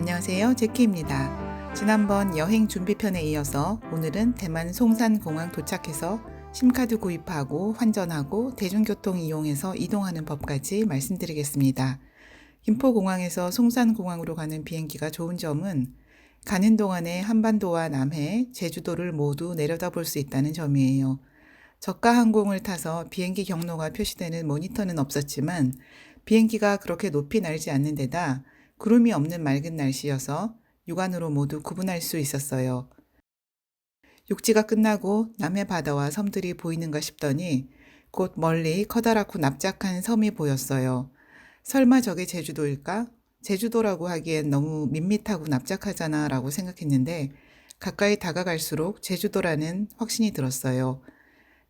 안녕하세요, 제키입니다. 지난번 여행 준비편에 이어서 오늘은 대만 송산공항 도착해서 심카드 구입하고 환전하고 대중교통 이용해서 이동하는 법까지 말씀드리겠습니다. 김포공항에서 송산공항으로 가는 비행기가 좋은 점은 가는 동안에 한반도와 남해, 제주도를 모두 내려다볼 수 있다는 점이에요. 저가 항공을 타서 비행기 경로가 표시되는 모니터는 없었지만 비행기가 그렇게 높이 날지 않는 데다 구름이 없는 맑은 날씨여서 육안으로 모두 구분할 수 있었어요. 육지가 끝나고 남해 바다와 섬들이 보이는가 싶더니 곧 멀리 커다랗고 납작한 섬이 보였어요. 설마 저게 제주도일까? 제주도라고 하기엔 너무 밋밋하고 납작하잖아 라고 생각했는데 가까이 다가갈수록 제주도라는 확신이 들었어요.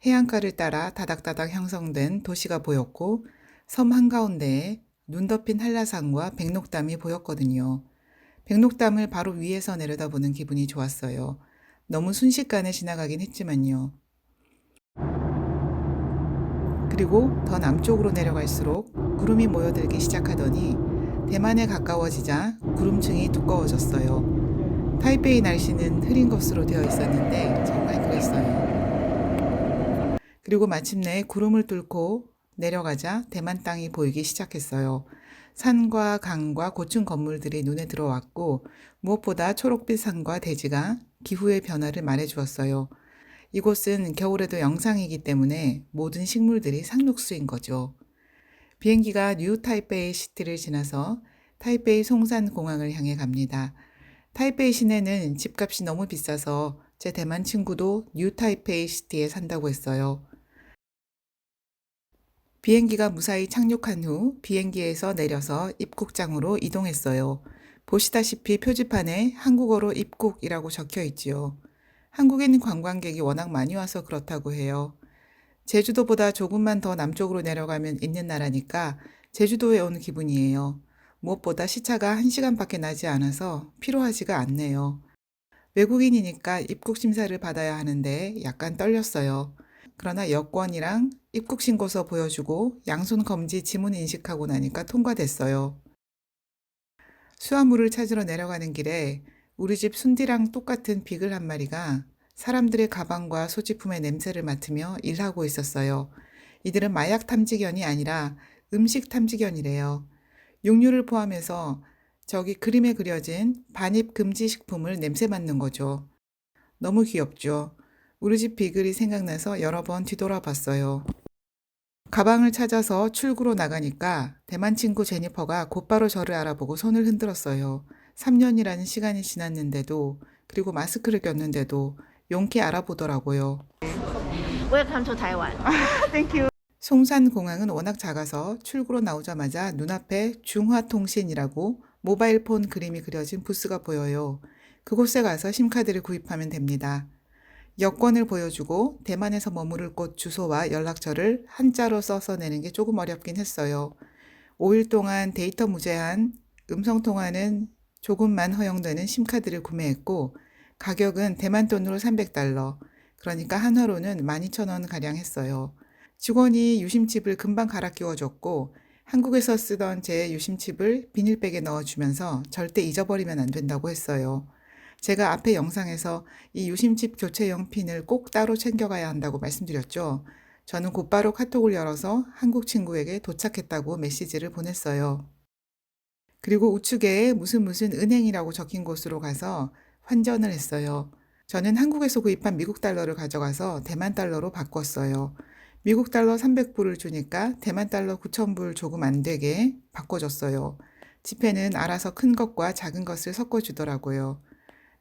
해안가를 따라 다닥다닥 형성된 도시가 보였고 섬 한가운데에 눈 덮인 한라산과 백록담이 보였거든요. 백록담을 바로 위에서 내려다보는 기분이 좋았어요. 너무 순식간에 지나가긴 했지만요. 그리고 더 남쪽으로 내려갈수록 구름이 모여들기 시작하더니 대만에 가까워지자 구름층이 두꺼워졌어요. 타이베이 날씨는 흐린 것으로 되어 있었는데 정말 그랬어요. 그리고 마침내 구름을 뚫고 내려가자 대만 땅이 보이기 시작했어요. 산과 강과 고층 건물들이 눈에 들어왔고 무엇보다 초록빛 산과 대지가 기후의 변화를 말해주었어요. 이곳은 겨울에도 영상이기 때문에 모든 식물들이 상록수인 거죠. 비행기가 뉴 타이베이 시티를 지나서 타이베이 송산공항을 향해 갑니다. 타이베이 시내는 집값이 너무 비싸서 제 대만 친구도 뉴 타이베이 시티에 산다고 했어요. 비행기가 무사히 착륙한 후 비행기에서 내려서 입국장으로 이동했어요. 보시다시피 표지판에 한국어로 입국이라고 적혀 있지요. 한국인 관광객이 워낙 많이 와서 그렇다고 해요. 제주도보다 조금만 더 남쪽으로 내려가면 있는 나라니까 제주도에 온 기분이에요. 무엇보다 시차가 1시간밖에 나지 않아서 피로하지가 않네요. 외국인이니까 입국 심사를 받아야 하는데 약간 떨렸어요. 그러나 여권이랑 입국신고서 보여주고 양손 검지 지문 인식하고 나니까 통과됐어요. 수화물을 찾으러 내려가는 길에 우리 집 순디랑 똑같은 비글 한 마리가 사람들의 가방과 소지품의 냄새를 맡으며 일하고 있었어요. 이들은 마약 탐지견이 아니라 음식 탐지견이래요. 육류를 포함해서 저기 그림에 그려진 반입 금지 식품을 냄새 맡는 거죠. 너무 귀엽죠? 우리 집 비글이 생각나서 여러 번 뒤돌아 봤어요. 가방을 찾아서 출구로 나가니까 대만 친구 제니퍼가 곧바로 저를 알아보고 손을 흔들었어요. 3년이라는 시간이 지났는데도 그리고 마스크를 꼈는데도 용케 알아보더라고요. Welcome to Taiwan. 땡큐. 송산공항은 워낙 작아서 출구로 나오자마자 눈앞에 중화통신이라고 모바일폰 그림이 그려진 부스가 보여요. 그곳에 가서 심카드를 구입하면 됩니다. 여권을 보여주고 대만에서 머무를 곳 주소와 연락처를 한자로 써서 내는 게 조금 어렵긴 했어요. 5일 동안 데이터 무제한, 음성통화는 조금만 허용되는 심카드를 구매했고 가격은 대만 돈으로 300달러, 그러니까 한화로는 12,000원 가량 했어요. 직원이 유심칩을 금방 갈아 끼워줬고 한국에서 쓰던 제 유심칩을 비닐백에 넣어주면서 절대 잊어버리면 안 된다고 했어요. 제가 앞에 영상에서 이 유심칩 교체용 핀을 꼭 따로 챙겨가야 한다고 말씀드렸죠. 저는 곧바로 카톡을 열어서 한국 친구에게 도착했다고 메시지를 보냈어요. 그리고 우측에 무슨 은행이라고 적힌 곳으로 가서 환전을 했어요. 저는 한국에서 구입한 미국 달러를 가져가서 대만 달러로 바꿨어요. 미국 달러 300불을 주니까 대만 달러 9,000불 조금 안 되게 바꿔줬어요. 지폐는 알아서 큰 것과 작은 것을 섞어주더라고요.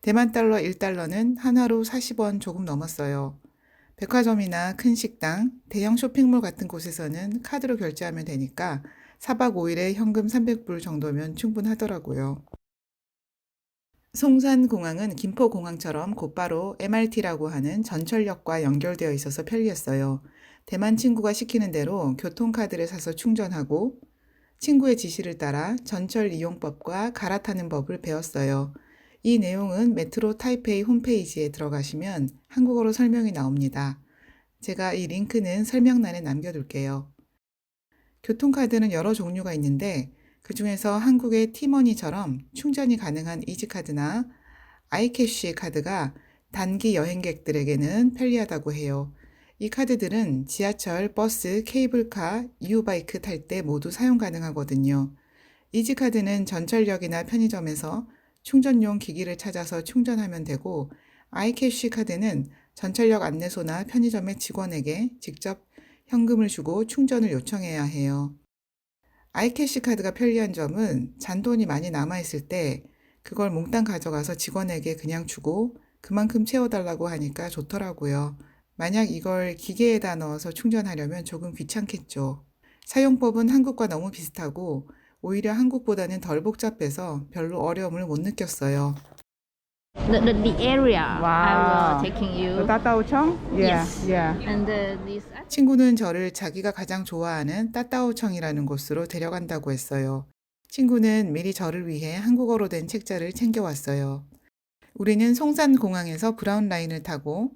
대만 달러 1달러는 한화로 40원 조금 넘었어요. 백화점이나 큰 식당, 대형 쇼핑몰 같은 곳에서는 카드로 결제하면 되니까 4박 5일에 현금 300불 정도면 충분하더라고요. 송산공항은 김포공항처럼 곧바로 MRT라고 하는 전철역과 연결되어 있어서 편리했어요. 대만 친구가 시키는 대로 교통카드를 사서 충전하고 친구의 지시를 따라 전철 이용법과 갈아타는 법을 배웠어요. 이 내용은 메트로 타이페이 홈페이지에 들어가시면 한국어로 설명이 나옵니다. 제가 이 링크는 설명란에 남겨둘게요. 교통카드는 여러 종류가 있는데 그중에서 한국의 티머니처럼 충전이 가능한 이지카드나 아이캐시 카드가 단기 여행객들에게는 편리하다고 해요. 이 카드들은 지하철, 버스, 케이블카, 이유바이크 탈 때 모두 사용 가능하거든요. 이지카드는 전철역이나 편의점에서 충전용 기기를 찾아서 충전하면 되고, 아이캐시 카드는 전철역 안내소나 편의점의 직원에게 직접 현금을 주고 충전을 요청해야 해요. 아이캐시 카드가 편리한 점은 잔돈이 많이 남아있을 때 그걸 몽땅 가져가서 직원에게 그냥 주고 그만큼 채워달라고 하니까 좋더라고요. 만약 이걸 기계에다 넣어서 충전하려면 조금 귀찮겠죠. 사용법은 한국과 너무 비슷하고 오히려 한국보다는 덜 복잡해서 별로 어려움을 못 느꼈어요. The area I Wow. will taking you. 따따오청? Yeah, Yes. yeah. And this 친구는 저를 자기가 가장 좋아하는 따따오청이라는 곳으로 데려간다고 했어요. 친구는 미리 저를 위해 한국어로 된 책자를 챙겨왔어요. 우리는 송산공항에서 브라운 라인을 타고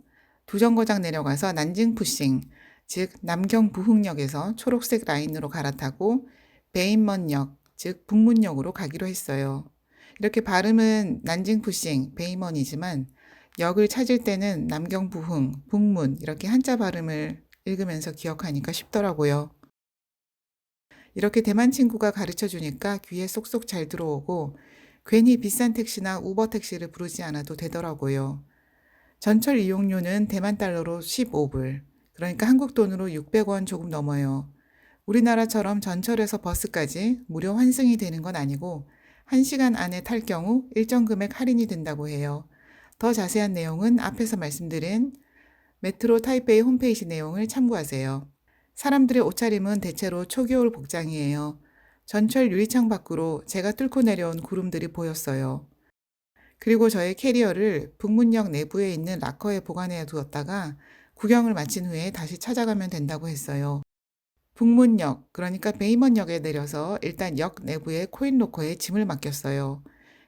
두정거장 내려가서 난징푸싱, 즉 남경부흥역에서 초록색 라인으로 갈아타고 베인먼역, 즉 북문역으로 가기로 했어요. 이렇게 발음은 난징푸싱, 베이먼이지만 역을 찾을 때는 남경부흥, 북문 이렇게 한자 발음을 읽으면서 기억하니까 쉽더라고요. 이렇게 대만 친구가 가르쳐 주니까 귀에 쏙쏙 잘 들어오고 괜히 비싼 택시나 우버 택시를 부르지 않아도 되더라고요. 전철 이용료는 대만 달러로 15불, 그러니까 한국 돈으로 600원 조금 넘어요. 우리나라처럼 전철에서 버스까지 무료 환승이 되는 건 아니고 1시간 안에 탈 경우 일정 금액 할인이 된다고 해요. 더 자세한 내용은 앞에서 말씀드린 메트로 타이페이 홈페이지 내용을 참고하세요. 사람들의 옷차림은 대체로 초겨울 복장이에요. 전철 유리창 밖으로 제가 뚫고 내려온 구름들이 보였어요. 그리고 저의 캐리어를 북문역 내부에 있는 락커에 보관해 두었다가 구경을 마친 후에 다시 찾아가면 된다고 했어요. 북문역, 그러니까 베이먼역에 내려서 일단 역 내부의 코인 로커에 짐을 맡겼어요.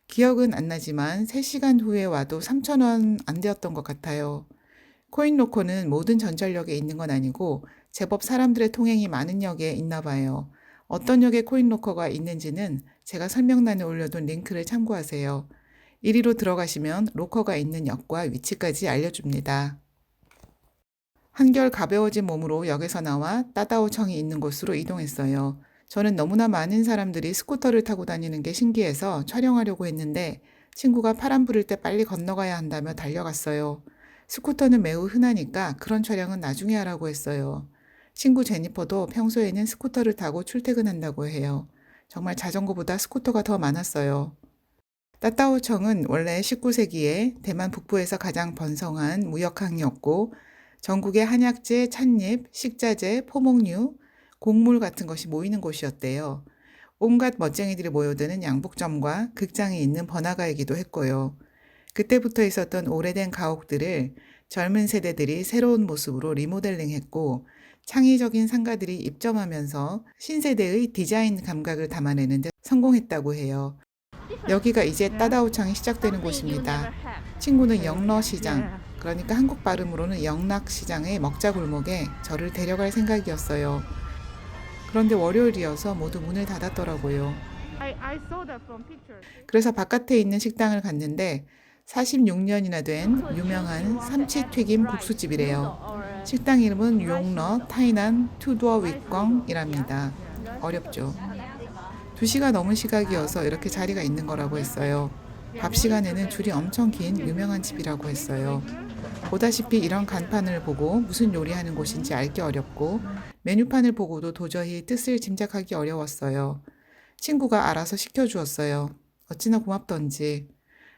기억은 안 나지만 3시간 후에 와도 3,000원 안 되었던 것 같아요. 코인 로커는 모든 전철역에 있는 건 아니고 제법 사람들의 통행이 많은 역에 있나 봐요. 어떤 역에 코인 로커가 있는지는 제가 설명란에 올려둔 링크를 참고하세요. 이리로 들어가시면 로커가 있는 역과 위치까지 알려줍니다. 한결 가벼워진 몸으로 역에서 나와 따다오청이 있는 곳으로 이동했어요. 저는 너무나 많은 사람들이 스쿠터를 타고 다니는 게 신기해서 촬영하려고 했는데 친구가 파란 불일 때 빨리 건너가야 한다며 달려갔어요. 스쿠터는 매우 흔하니까 그런 촬영은 나중에 하라고 했어요. 친구 제니퍼도 평소에는 스쿠터를 타고 출퇴근한다고 해요. 정말 자전거보다 스쿠터가 더 많았어요. 따따오청은 원래 19세기에 대만 북부에서 가장 번성한 무역항이었고 전국의 한약재, 찻잎, 식자재, 포목류, 곡물 같은 것이 모이는 곳이었대요. 온갖 멋쟁이들이 모여드는 양복점과 극장이 있는 번화가이기도 했고요. 그때부터 있었던 오래된 가옥들을 젊은 세대들이 새로운 모습으로 리모델링했고 창의적인 상가들이 입점하면서 신세대의 디자인 감각을 담아내는 데 성공했다고 해요. 여기가 이제 따다오창이 시작되는 곳입니다. 친구는 영러시장, 그러니까 한국 발음으로는 영락시장의 먹자골목에 저를 데려갈 생각이었어요. 그런데 월요일이어서 모두 문을 닫았더라고요. I saw that from pictures. 그래서 바깥에 있는 식당을 갔는데 46년이나 된 유명한 삼치튀김 국수집이래요. 식당 이름은 용러 타이난 투두어 윗광이랍니다. 어렵죠. 2시가 넘은 시각이어서 이렇게 자리가 있는 거라고 했어요. 밥 시간에는 줄이 엄청 긴 유명한 집이라고 했어요. 보다시피 이런 간판을 보고 무슨 요리하는 곳인지 알기 어렵고 메뉴판을 보고도 도저히 뜻을 짐작하기 어려웠어요. 친구가 알아서 시켜주었어요. 어찌나 고맙던지.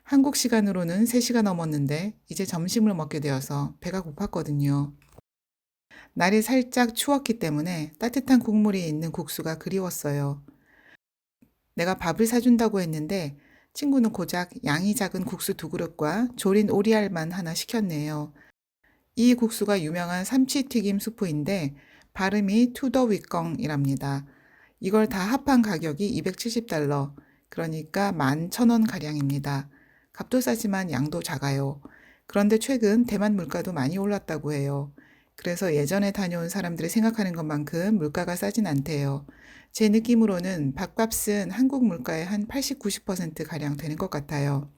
한국 시간으로는 3시가 넘었는데 이제 점심을 먹게 되어서 배가 고팠거든요. 날이 살짝 추웠기 때문에 따뜻한 국물이 있는 국수가 그리웠어요. 내가 밥을 사준다고 했는데 친구는 고작 양이 작은 국수 2그릇과 조린 오리알만 하나 시켰네요. 이 국수가 유명한 삼치튀김 수프인데 발음이 투더 윗껑이랍니다. 이걸 다 합한 가격이 270달러, 그러니까 11,000원 가량입니다. 값도 싸지만 양도 작아요. 그런데 최근 대만 물가도 많이 올랐다고 해요. 그래서 예전에 다녀온 사람들이 생각하는 것만큼 물가가 싸진 않대요. 제 느낌으로는 밥값은 한국 물가의 한 80, 90%가량 되는 것 같아요.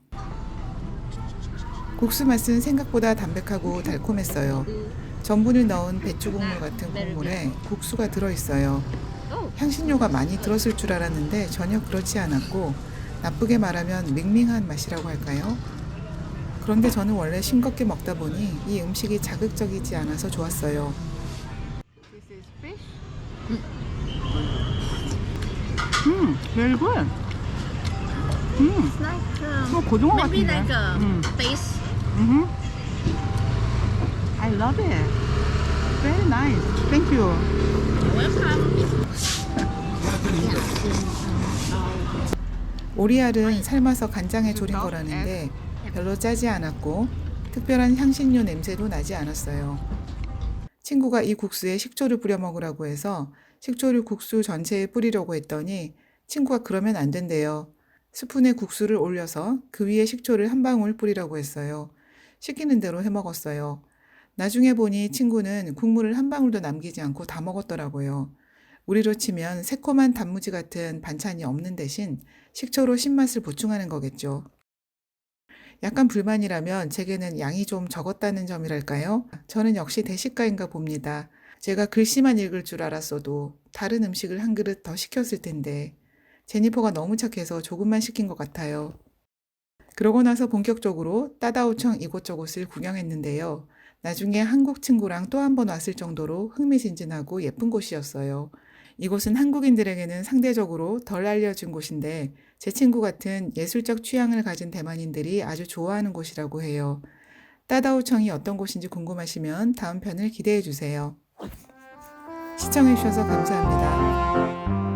국수 맛은 생각보다 담백하고 달콤했어요. 전분을 넣은 배추 국물 같은 국물에 국수가 들어있어요. 향신료가 많이 들었을 줄 알았는데 전혀 그렇지 않았고 나쁘게 말하면 밍밍한 맛이라고 할까요? 그런데 저는 원래 싱겁게 먹다 보니 이 음식이 자극적이지 않아서 좋았어요. This is fish. Very good. It's like 뭐 고등어 maybe 같은데. like a base. I love it. Very nice. Thank you. Welcome. 오리알은 삶아서 간장에 졸인 거라는데 별로 짜지 않았고 특별한 향신료 냄새도 나지 않았어요. 친구가 이 국수에 식초를 뿌려 먹으라고 해서 식초를 국수 전체에 뿌리려고 했더니 친구가 그러면 안 된대요. 스푼에 국수를 올려서 그 위에 식초를 한 방울 뿌리라고 했어요. 시키는 대로 해 먹었어요. 나중에 보니 친구는 국물을 한 방울도 남기지 않고 다 먹었더라고요. 우리로 치면 새콤한 단무지 같은 반찬이 없는 대신 식초로 신맛을 보충하는 거겠죠. 약간 불만이라면 제게는 양이 좀 적었다는 점이랄까요? 저는 역시 대식가인가 봅니다. 제가 글씨만 읽을 줄 알았어도 다른 음식을 한 그릇 더 시켰을 텐데 제니퍼가 너무 착해서 조금만 시킨 것 같아요. 그러고 나서 본격적으로 따다오청 이곳저곳을 구경했는데요. 나중에 한국 친구랑 또 한 번 왔을 정도로 흥미진진하고 예쁜 곳이었어요. 이곳은 한국인들에게는 상대적으로 덜 알려진 곳인데 제 친구 같은 예술적 취향을 가진 대만인들이 아주 좋아하는 곳이라고 해요. 따다오청이 어떤 곳인지 궁금하시면 다음 편을 기대해 주세요. 시청해 주셔서 감사합니다.